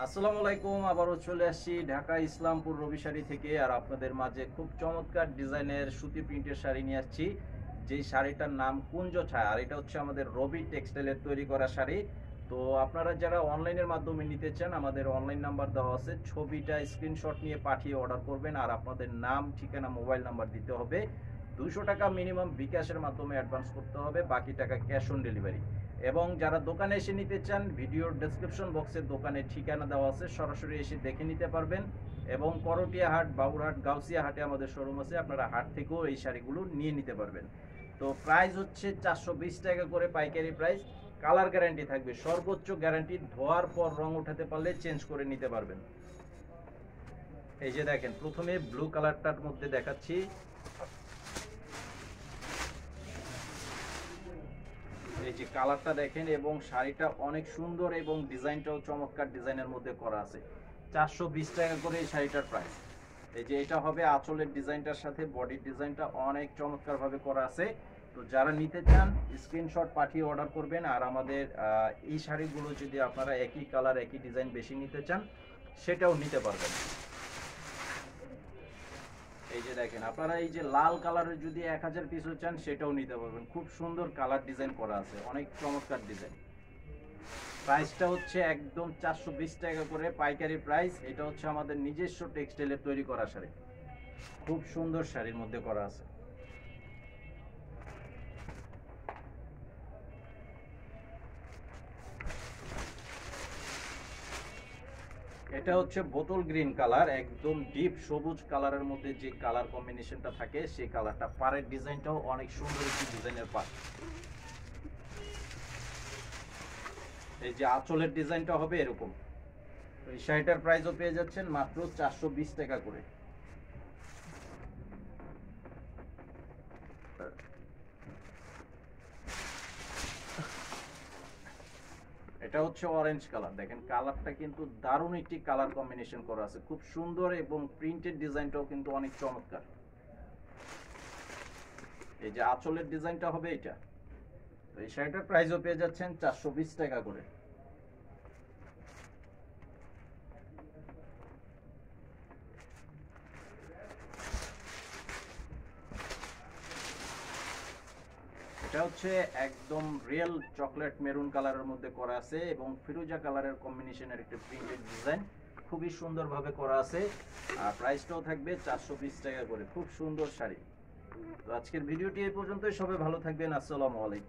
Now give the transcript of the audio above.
আসসালামু আলাইকুম। আবারও চলে আসছি ঢাকা ইসলামপুর রবি শাড়ি থেকে, আর আপনাদের মাঝে খুব চমৎকার ডিজাইনের সুতি প্রিন্টের শাড়ি নিয়ে আসছি। যেই শাড়িটার নাম কুঞ্জ ছায়া, আর এটা হচ্ছে আমাদের রবি টেক্সটাইলের তৈরি করা শাড়ি। তো আপনারা যারা অনলাইনের মাধ্যমে নিতে চান, আমাদের অনলাইন নাম্বার দেওয়া আছে, ছবিটা স্ক্রিনশট নিয়ে পাঠিয়ে অর্ডার করবেন, আর আপনাদের নাম, ঠিকানা, মোবাইল নাম্বার দিতে হবে। 200 টাকা মিনিমাম বিকাশের মাধ্যমে অ্যাডভান্স করতে হবে, বাকি টাকা ক্যাশ অন ডেলিভারি। এবং যারা দোকানে এসে নিতে চান, ভিডিওর ডেসক্রিপশন বক্সে দোকানের ঠিকানা দেওয়া আছে, সরাসরি এসে দেখে নিতে পারবেন। এবং করটিয়া হাট, বাবুরহাট, গাউসিয়া হাটে আমাদের শোরুম আছে, আপনারা হাট থেকেও এই শাড়িগুলো নিয়ে নিতে পারবেন। তো প্রাইস হচ্ছে 420 টাকা করে পাইকারি প্রাইস। কালার গ্যারান্টি থাকবে, সর্বোচ্চ গ্যারান্টি, ধোয়ার পর রং উঠাতে পারলে চেঞ্জ করে নিতে পারবেন। এই যে দেখেন, প্রথমে ব্লু কালারটার মধ্যে দেখাচ্ছি। এই যে কালারটা দেখেন, এবং শাড়িটা অনেক সুন্দর এবং ডিজাইনটাও চমৎকার ডিজাইনের মধ্যে করা আছে। 420 টাকা করে এই শাড়িটার প্রাইস। এই যে এটা হবে আঁচলের ডিজাইনটার সাথে বডির ডিজাইনটা অনেক চমৎকার ভাবে করা আছে। তো যারা নিতে চান স্ক্রিনশট পাঠিয়ে অর্ডার করবেন। আর আমাদের এই শাড়িগুলো যদি আপনারা একই কালার একই ডিজাইন বেশি নিতে চান, সেটাও নিতে পারবেন। এই যে দেখেন, আপনারা এই যে লাল কালারের যদি 1000 পিসও চান, সেটাও নিতে পারবেন। খুব সুন্দর কালার ডিজাইন করা আছে, অনেক চমৎকার ডিজাইন। প্রাইসটা হচ্ছে একদম 420 টাকা করে পাইকারি প্রাইস। এটা হচ্ছে আমাদের নিজস্ব টেক্সটাইলের তৈরি করা শাড়ি, খুব সুন্দর শাড়ির মধ্যে করা আছে। এটা হচ্ছে বোতল গ্রিন কালার, একদম ডিপ সবুজ কালারের মধ্যে যে কালার কম্বিনেশনটা থাকে, সেই কালারটা। পাড়ের ডিজাইনটাও অনেক সুন্দর একটি ডিজাইনের পাড়। এই যে আঁচলের ডিজাইনটা হবে এরকম। এই শাড়িটার প্রাইসও পেয়ে যাচ্ছেন মাত্র 420 টাকা করে। এটা হচ্ছে অরেঞ্জ কালার, দেখেন কালারটা কিন্তু দারুণ একটি কালার কম্বিনেশন করা আছে, খুব সুন্দর, এবং প্রিন্টেড ডিজাইনটাও কিন্তু অনেক চমৎকার। এই যে আঁচলের ডিজাইনটা হবে এটা। তো এই শাড়িটার প্রাইসও পেয়ে যাচ্ছেন 420 টাকা করে। এটা হচ্ছে একদম রিয়েল চকলেট মেরুন কালারের মধ্যে করা আছে, এবং ফিরোজা কালারের কম্বিনেশনের একটা প্রিন্টেড ডিজাইন, খুবই সুন্দরভাবে করা আছে। আর প্রাইসটাও থাকবে 420 টাকা করে, খুব সুন্দর শাড়ি। তো আজকের ভিডিওটি এই পর্যন্তই, সবাই ভালো থাকবেন। আসসালামু আলাইকুম।